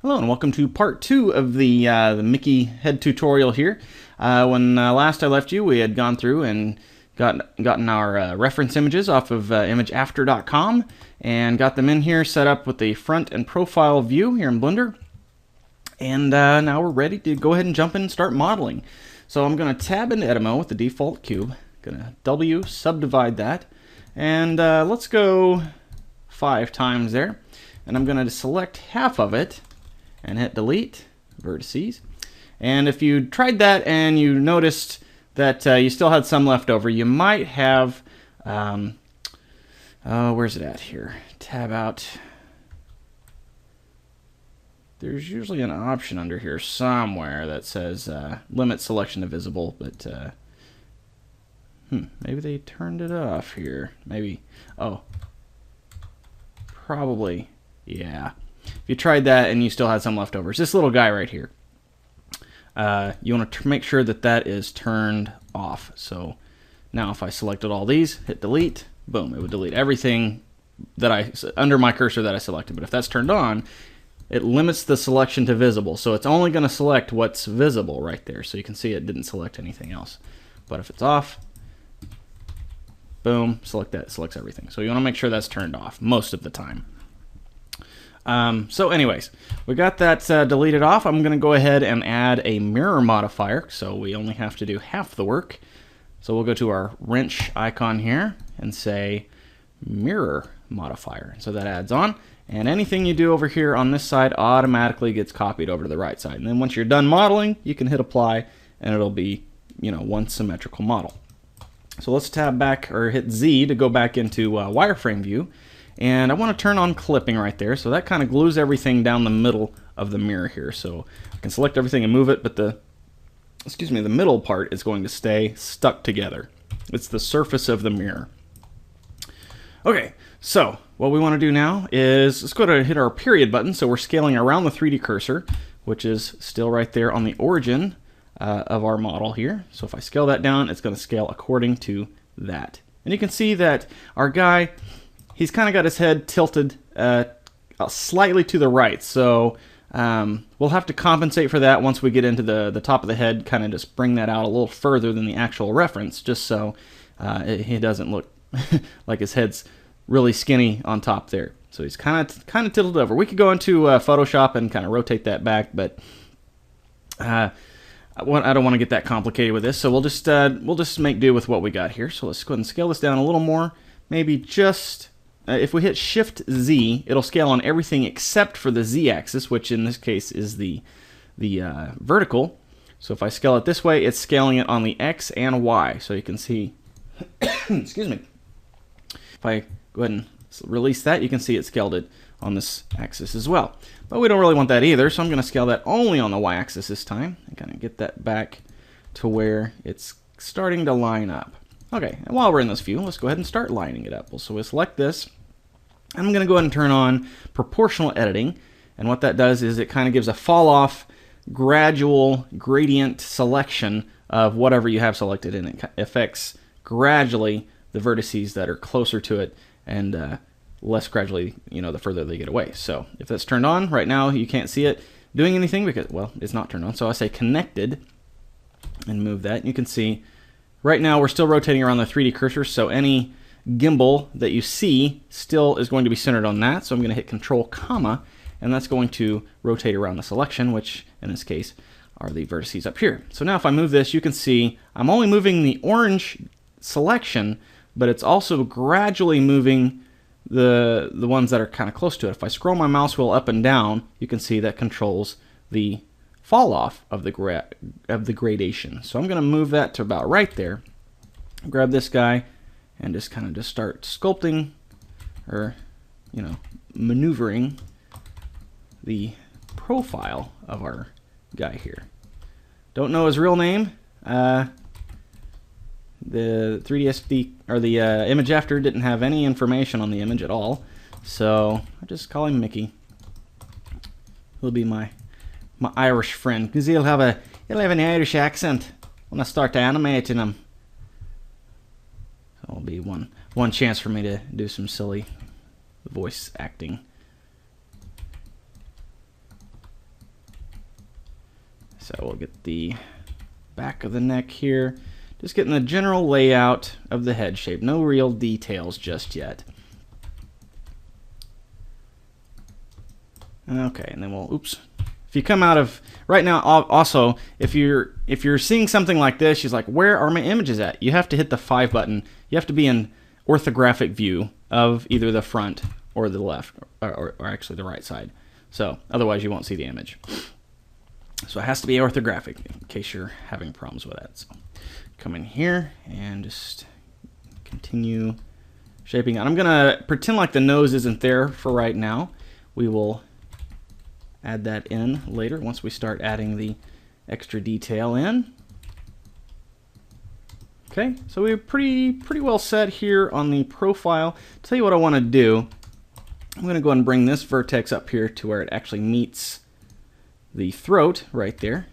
Hello and welcome to part 2 of the Micky head tutorial here. When last I left you, we had gone through and gotten our reference images off of imageafter.com and got them in here set up with the front and profile view here in Blender. And now we're ready to go ahead and jump in and start modeling. So I'm going to tab into Edemo with the default cube. Going to W, subdivide that, and let's go 5 times there. And I'm going to select half of it and hit delete vertices. And if you tried that and you noticed that you still had some left over, you might have where's it at here? Tab out. There's usually an option under here somewhere that says limit selection to visible, but maybe they turned it off here. Maybe, probably, yeah. If you tried that and you still had some leftovers, this little guy right here, you want to make sure that that is turned off. So now if I selected all these, hit delete, boom, it would delete everything that under my cursor that I selected. But if that's turned on, it limits the selection to visible. So it's only going to select what's visible right there. So you can see it didn't select anything else. But if it's off, boom, select that, it selects everything. So you want to make sure that's turned off most of the time. So anyways, we got that deleted off. I'm going to go ahead and add a mirror modifier, so we only have to do half the work. So we'll go to our wrench icon here and say mirror modifier. So that adds on, and anything you do over here on this side automatically gets copied over to the right side. And then once you're done modeling, you can hit apply and it'll be, one symmetrical model. So let's tab back or hit Z to go back into wireframe view. And I want to turn on clipping right there, so that kind of glues everything down the middle of the mirror here. So I can select everything and move it, but the middle part is going to stay stuck together. It's the surface of the mirror. Okay, so what we want to do now is let's go to hit our period button. So we're scaling around the 3D cursor, which is still right there on the origin of our model here. So if I scale that down, it's going to scale according to that. And you can see that our guy, he's kind of got his head tilted slightly to the right, so we'll have to compensate for that once we get into the top of the head, kind of just bring that out a little further than the actual reference, just so he doesn't look like his head's really skinny on top there. So he's kind of tilted over. We could go into Photoshop and kind of rotate that back, but I don't want to get that complicated with this, so we'll just make do with what we got here. So let's go ahead and scale this down a little more, maybe just. If we hit Shift Z, it'll scale on everything except for the Z axis, which in this case is the vertical. So if I scale it this way, it's scaling it on the X and Y. So you can see, excuse me. If I go ahead and release that, you can see it scaled it on this axis as well. But we don't really want that either, so I'm going to scale that only on the Y axis this time and kind of get that back to where it's starting to line up. Okay, and while we're in this view, let's go ahead and start lining it up. So we'll select this. I'm going to go ahead and turn on proportional editing. And what that does is it kind of gives a fall-off, gradual gradient selection of whatever you have selected, and it affects gradually the vertices that are closer to it and less gradually, the further they get away. So if that's turned on, right now you can't see it doing anything because, well, it's not turned on. So I say connected and move that. And you can see right now we're still rotating around the 3D cursor, so any gimbal that you see still is going to be centered on that. So I'm going to hit Control, comma, and that's going to rotate around the selection, which in this case are the vertices up here. So now if I move this, you can see I'm only moving the orange selection, but it's also gradually moving the ones that are kind of close to it. If I scroll my mouse wheel up and down, you can see that controls the fall off of the gradation. So I'm going to move that to about right there. Grab this guy and just kind of just start sculpting or maneuvering the profile of our guy here. Don't know his real name. The 3dsd or the image after didn't have any information on the image at all, so I just call him Micky. He'll be my Irish friend because he'll have an Irish accent when I start animating him. So it'll be one chance for me to do some silly voice acting. So we'll get the back of the neck here. Just getting the general layout of the head shape. No real details just yet. Okay, and then we'll, oops. If you come out of, right now, also, if you're seeing something like this, she's like, where are my images at? You have to hit the 5 button. You have to be in orthographic view of either the front or the left, or actually the right side. So, otherwise you won't see the image. So it has to be orthographic in case you're having problems with that. So come in here and just continue shaping. And I'm gonna pretend like the nose isn't there for right now. We will add that in later once we start adding the extra detail in. Okay, so we're pretty well set here on the profile. Tell you what I want to do. I'm going to go ahead and bring this vertex up here to where it actually meets the throat right there.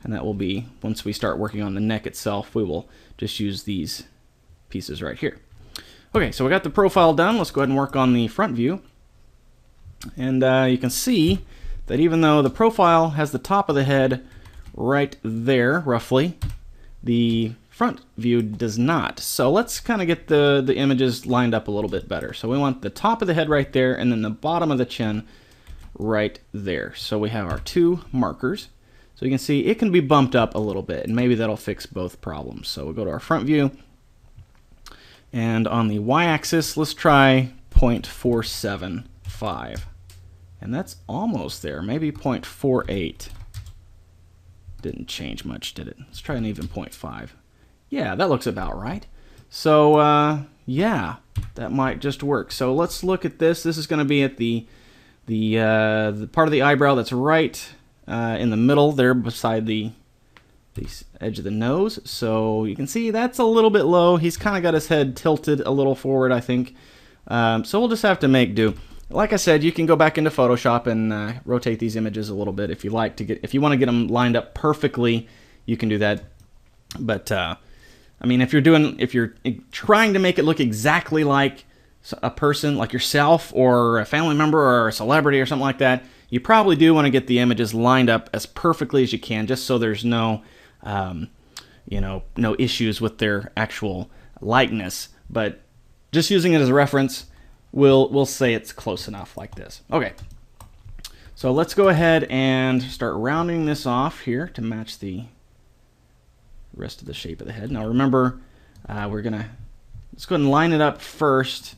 And that will be, once we start working on the neck itself, we will just use these pieces right here. Okay, so we got the profile done. Let's go ahead and work on the front view. And you can see that even though the profile has the top of the head right there, roughly, the front view does not. So let's kind of get the images lined up a little bit better. So we want the top of the head right there, and then the bottom of the chin right there. So we have our 2 markers. So you can see it can be bumped up a little bit, and maybe that'll fix both problems. So we'll go to our front view, and on the y-axis, let's try 0.475. And that's almost there, maybe 0.48. Didn't change much, did it? Let's try an even 0.5. Yeah, that looks about right. So, yeah, that might just work. So let's look at this. This is going to be at the part of the eyebrow that's right in the middle there beside the edge of the nose. So you can see that's a little bit low. He's kind of got his head tilted a little forward, I think. So we'll just have to make do. Like I said, you can go back into Photoshop and rotate these images a little bit if you like to get. If you want to get them lined up perfectly, you can do that. But I mean, if you're trying to make it look exactly like a person, like yourself, or a family member, or a celebrity, or something like that, you probably do want to get the images lined up as perfectly as you can, just so there's no, no issues with their actual likeness. But just using it as a reference, we'll say it's close enough like this. Okay, so let's go ahead and start rounding this off here to match the rest of the shape of the head. Now remember, let's go ahead and line it up first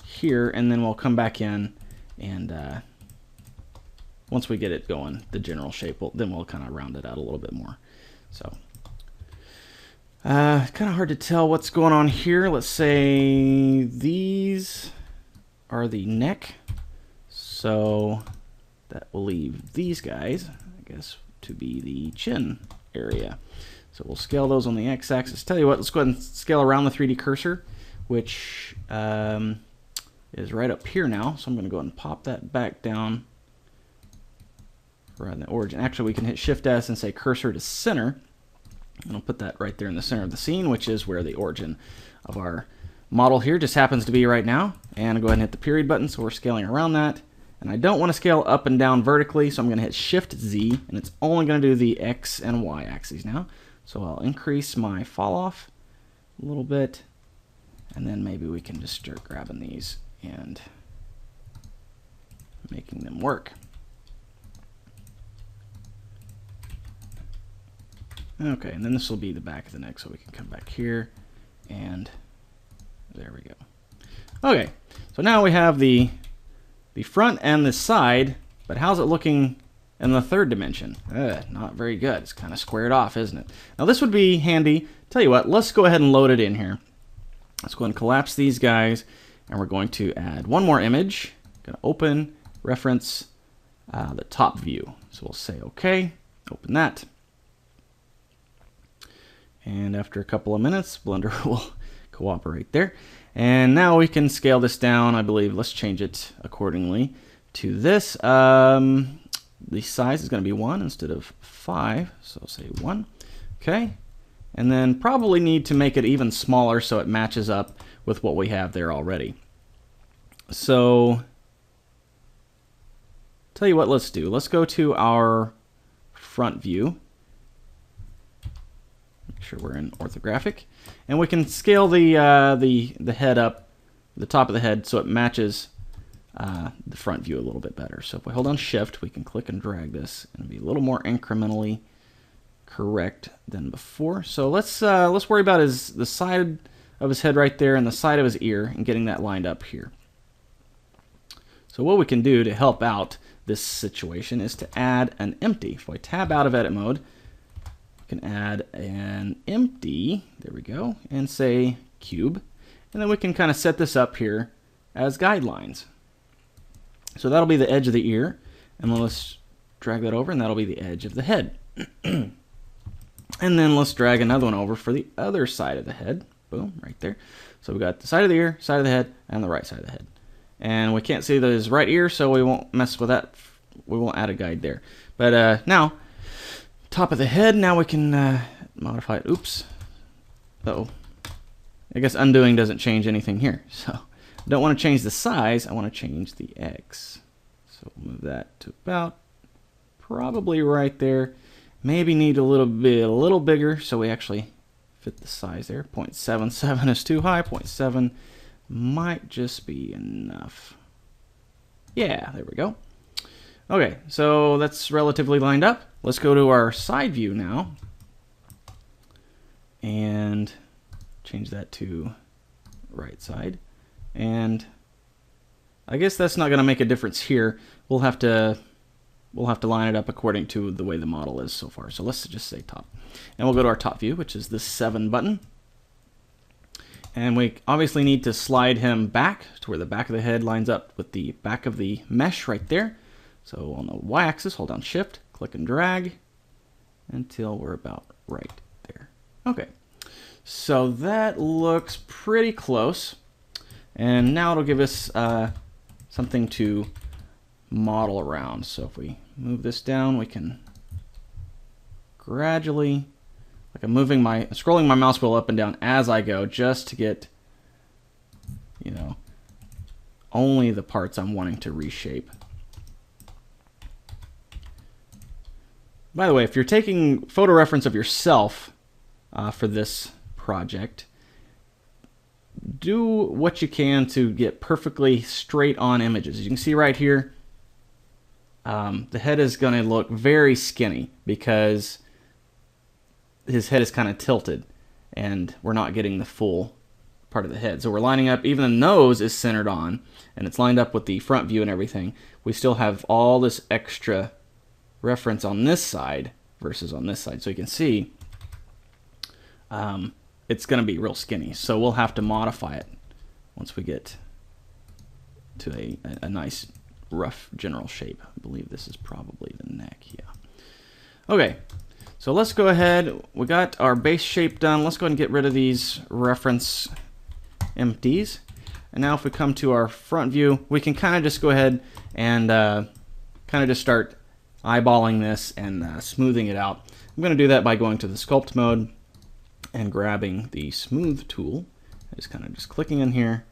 here, and then we'll come back in, and once we get it going, the general shape, then we'll kind of round it out a little bit more. So kind of hard to tell what's going on here. Let's say these are the neck, so that will leave these guys, I guess, to be the chin area. So we'll scale those on the x-axis. Tell you what, let's go ahead and scale around the 3D cursor, which is right up here now. So I'm going to go ahead and pop that back down right in the origin. Actually, we can hit Shift-S and say cursor to center, and I'll put that right there in the center of the scene, which is where the origin of our model here just happens to be right now. And I'll go ahead and hit the period button, so we're scaling around that. And I don't want to scale up and down vertically, so I'm going to hit Shift-Z, and it's only going to do the X and Y axes now. So I'll increase my fall off a little bit, and then maybe we can just start grabbing these and making them work. Okay, and then this will be the back of the neck, so we can come back here, and there we go. Okay, so now we have the front and the side, but how's it looking in the third dimension? Not very good. It's kind of squared off, isn't it? Now this would be handy. Tell you what, let's go ahead and load it in here. Let's go ahead and collapse these guys, and we're going to add one more image. Going to open, reference the top view. So we'll say OK, open that. And after a couple of minutes, Blender will cooperate there. And now we can scale this down, I believe. Let's change it accordingly to this. The size is going to be 1 instead of 5, so I'll say 1. Okay, and then probably need to make it even smaller so it matches up with what we have there already. So, tell you what, let's do. Let's go to our front view. Make sure we're in orthographic. And we can scale the head up, the top of the head, so it matches the front view a little bit better. So if we hold on Shift, we can click and drag this and be a little more incrementally correct than before. So let's worry about the side of his head right there and the side of his ear and getting that lined up here. So what we can do to help out this situation is to add an empty. If I tab out of edit mode, we can add an empty, there we go, and say cube. And then we can kind of set this up here as guidelines. So that'll be the edge of the ear, and then let's drag that over, and that'll be the edge of the head. And then let's drag another one over for the other side of the head. Boom, right there. So we got the side of the ear, side of the head, and the right side of the head. And we can't see his right ear, so we won't mess with that. We won't add a guide there. But now, top of the head, now we can modify it. Oops. Uh-oh. I guess undoing doesn't change anything here. So I don't want to change the size. I want to change the X. So we'll move that to about probably right there. Maybe need a little bigger, so we actually fit the size there. 0.77 is too high. 0.7 might just be enough. Yeah, there we go. Okay, so that's relatively lined up. Let's go to our side view now and change that to right side. And I guess that's not going to make a difference here. We'll have to line it up according to the way the model is so far. So let's just say top. And we'll go to our top view, which is this 7 button. And we obviously need to slide him back to where the back of the head lines up with the back of the mesh right there. So on the y-axis, hold down Shift, click and drag until we're about right there. Okay, so that looks pretty close. And now it'll give us something to model around. So if we move this down, we can gradually, like I'm scrolling my mouse wheel up and down as I go, just to get, you know, only the parts I'm wanting to reshape. By the way, if you're taking photo reference of yourself for this project, do what you can to get perfectly straight on images. As you can see right here, the head is going to look very skinny because his head is kind of tilted and we're not getting the full part of the head. So we're lining up, even the nose is centered on and it's lined up with the front view and everything. We still have all this extra reference on this side versus on this side. So you can see it's going to be real skinny. So we'll have to modify it once we get to a nice rough general shape. I believe this is probably the neck. Yeah. Okay. So let's go ahead. We got our base shape done. Let's go ahead and get rid of these reference empties. And now if we come to our front view, we can kind of just go ahead and kind of just start eyeballing this and smoothing it out. I'm going to do that by going to the sculpt mode and grabbing the smooth tool. Just kind of just clicking in here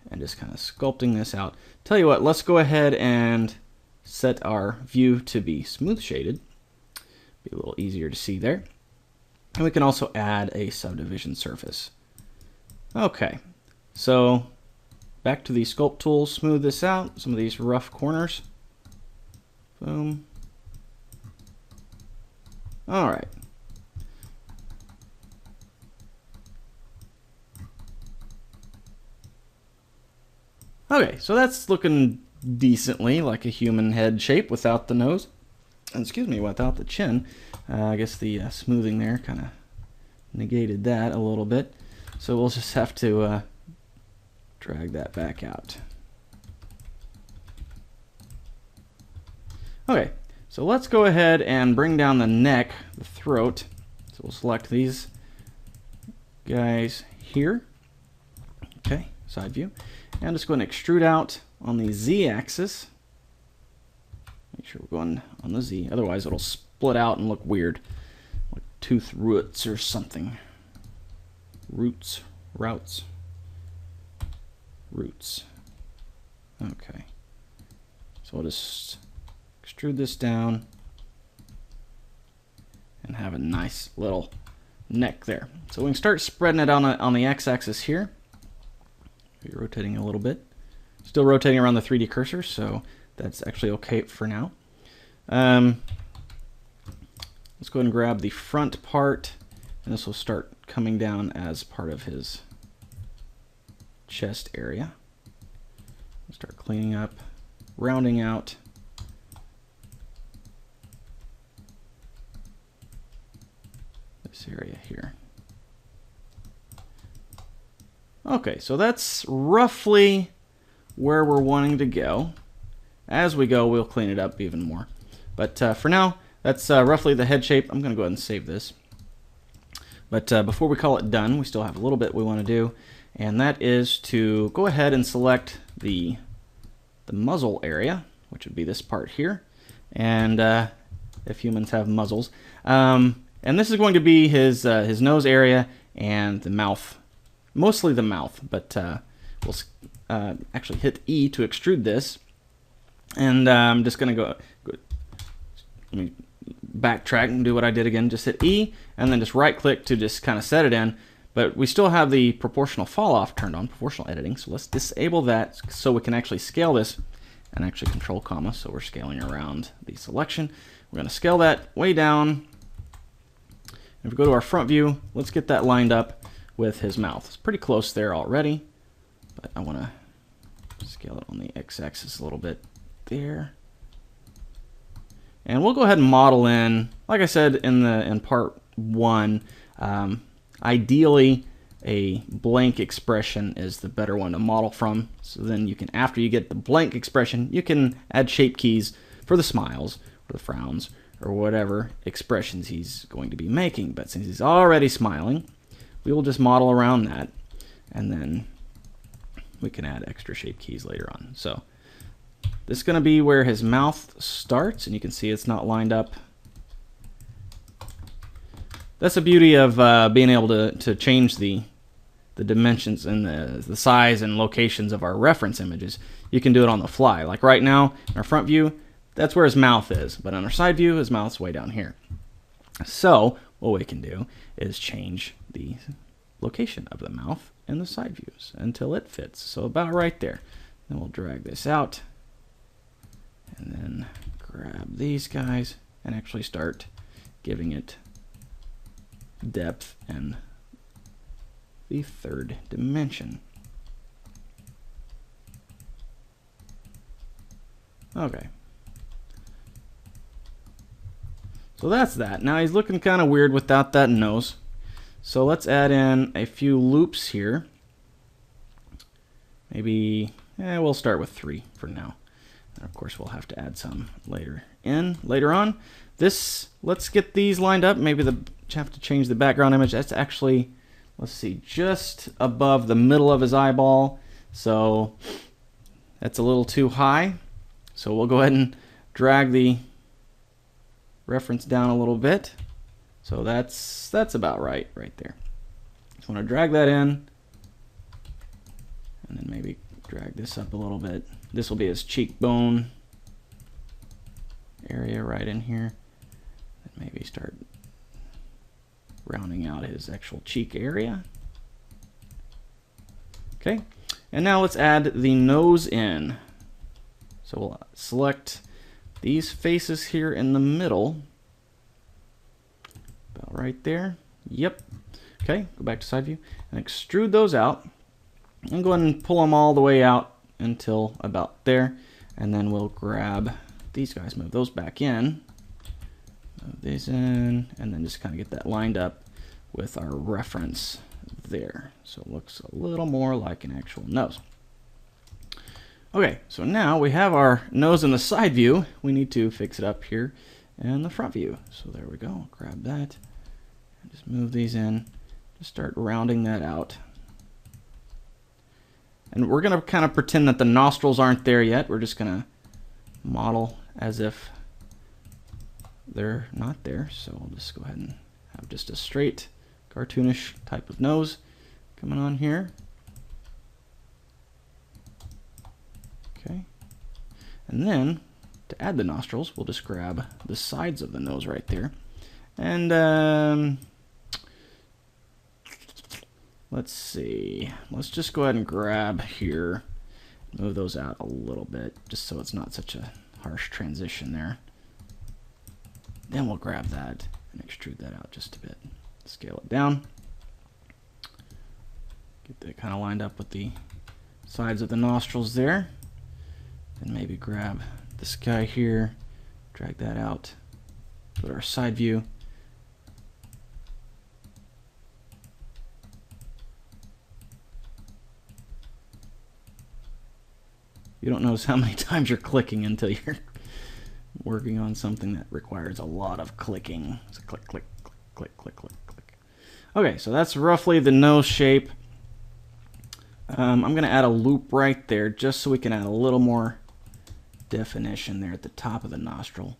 and just kind of sculpting this out. Tell you what, let's go ahead and set our view to be smooth shaded. Be a little easier to see there. And we can also add a subdivision surface. Okay, so back to the sculpt tool, smooth this out, some of these rough corners. Boom. All right. Okay, so that's looking decently like a human head shape without the nose. Excuse me, without the chin. I guess the smoothing there kind of negated that a little bit. So we'll just have to drag that back out. Okay, so let's go ahead and bring down the neck, the throat. So we'll select these guys here. Okay, side view. And just go ahead and extrude out on the Z-axis. Make sure we're going on the Z, otherwise it'll split out and look weird, like tooth roots or something. Roots. Okay. So we'll just extrude this down have a nice little neck there. So we can start spreading it on the x-axis here. Maybe rotating a little bit. Still rotating around the 3D cursor, so that's actually okay for now. Let's go ahead and grab the front part, and this will start coming down as part of his chest area. Start cleaning up, rounding out. This area here. Okay, so that's roughly where we're wanting to go. As we go, we'll clean it up even more. But for now, that's roughly the head shape. I'm going to go ahead and save this. But before we call it done, we still have a little bit we want to do. And that is to go ahead and select the muzzle area, which would be this part here. And if humans have muzzles. And this is going to be his nose area and the mouth. Mostly the mouth, but we'll actually hit E to extrude this. And I'm just going to go, let me backtrack and do what I did again. Just hit E, and then just right-click to just kind of set it in. But we still have the proportional fall-off turned on, proportional editing. So let's disable that so we can actually scale this and actually control comma. So we're scaling around the selection. We're going to scale that way down. If we go to our front view, let's get that lined up with his mouth. It's pretty close there already, but I want to scale it on the x-axis a little bit there. And we'll go ahead and model in, like I said in part 1, ideally a blank expression is the better one to model from. So then you can, after you get the blank expression, you can add shape keys for the smiles or the frowns or whatever expressions he's going to be making. But since he's already smiling, we will just model around that, and then we can add extra shape keys later on. So this is going to be where his mouth starts, and you can see it's not lined up. That's the beauty of being able to change the dimensions and the size and locations of our reference images. You can do it on the fly. Like right now, in our front view, that's where his mouth is, but on our side view, his mouth's way down here. So what we can do is change the location of the mouth and the side views until it fits. So about right there. Then we'll drag this out and then grab these guys and actually start giving it depth and the third dimension. Okay. So that's that. Now he's looking kind of weird without that nose. So let's add in a few loops here. Maybe, we'll start with 3 for now. And of course we'll have to add some later on. Let's get these lined up. Maybe have to change the background image. That's actually, let's see, just above the middle of his eyeball. So that's a little too high. So we'll go ahead and drag the reference down a little bit. So that's about right there. Just want to drag that in, and then maybe drag this up a little bit. This will be his cheekbone area right in here. And maybe start rounding out his actual cheek area. Okay, and now let's add the nose in. So we'll select these faces here in the middle. About right there. Yep. Okay, go back to side view and extrude those out. And go ahead and pull them all the way out until about there. And then we'll grab these guys, move those back in. Move these in, and then just kind of get that lined up with our reference there. So it looks a little more like an actual nose. Okay, so now we have our nose in the side view. We need to fix it up here in the front view. So there we go. Grab that and just move these in. Just start rounding that out. And we're going to kind of pretend that the nostrils aren't there yet. We're just going to model as if they're not there. So we'll just go ahead and have just a straight cartoonish type of nose coming on here. Okay. And then to add the nostrils, we'll just grab the sides of the nose right there And let's see. Let's just go ahead and grab here. Move those out a little bit, just so it's not such a harsh transition there. Then we'll grab that and extrude that out just a bit. Scale it down. Get that kind of lined up with the sides of the nostrils there. And maybe grab this guy here, drag that out, put our side view. You don't notice how many times you're clicking until you're working on something that requires a lot of clicking. So click, click, click, click, click, click, click. Okay, so that's roughly the nose shape. I'm going to add a loop right there just so we can add a little more definition there at the top of the nostril.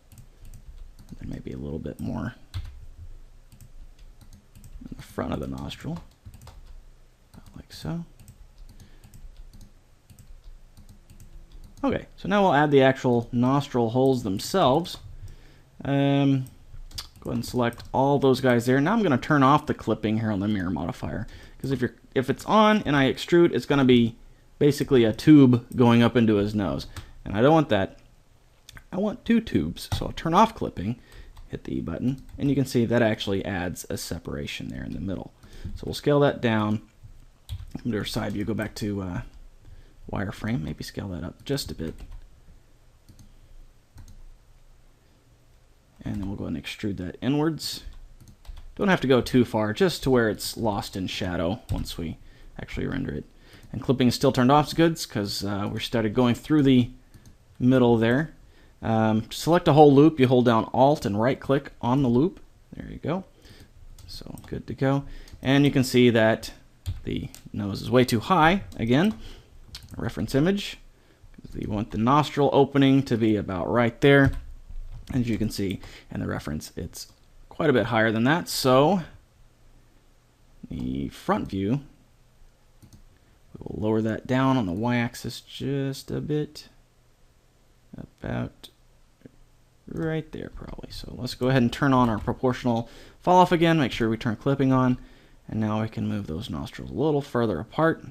And then maybe a little bit more in the front of the nostril, like so. Okay, so now we'll add the actual nostril holes themselves. Go ahead and select all those guys there. Now I'm going to turn off the clipping here on the mirror modifier, because if it's on and I extrude, it's going to be basically a tube going up into his nose, and I don't want that. I want two tubes, so I'll turn off clipping, hit the E button, and you can see that actually adds a separation there in the middle. So we'll scale that down. Come to our side view, go back to wireframe, maybe scale that up just a bit. And then we'll go ahead and extrude that inwards. Don't have to go too far, just to where it's lost in shadow once we actually render it. And clipping is still turned off goods because we started going through the middle there. To select a whole loop, you hold down Alt and right click on the loop. There you go. So good to go. And you can see that the nose is way too high again. Reference image. You want the nostril opening to be about right there. As you can see in the reference, it's quite a bit higher than that. So the front view, we'll lower that down on the y-axis just a bit, about right there probably. So let's go ahead and turn on our proportional fall off again. Make sure we turn clipping on, and now we can move those nostrils a little further apart.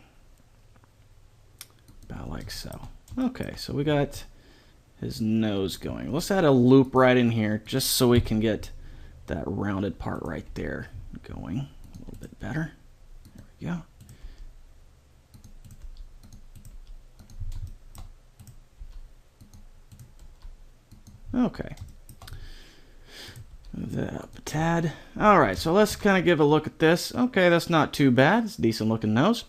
About like so. Okay, so we got his nose going. Let's add a loop right in here just so we can get that rounded part right there going a little bit better. There we go. Okay. Move that up a tad. Alright, so let's kind of give a look at this. Okay, that's not too bad. It's a decent looking nose.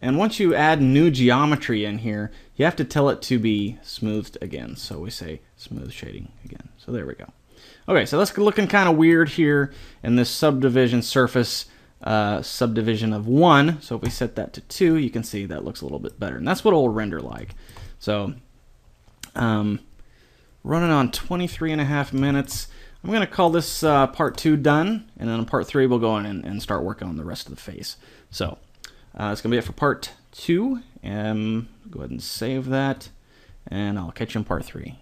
And once you add new geometry in here, you have to tell it to be smoothed again. So we say smooth shading again. So there we go. Okay, so that's looking kind of weird here in this subdivision surface subdivision of 1. So if we set that to 2, you can see that looks a little bit better. And that's what it will render like. So running on 23.5 minutes. I'm going to call this part 2 done. And then in part 3, we'll go in and start working on the rest of the face. So that's going to be it for part 2. Go ahead and save that, and I'll catch you in part 3.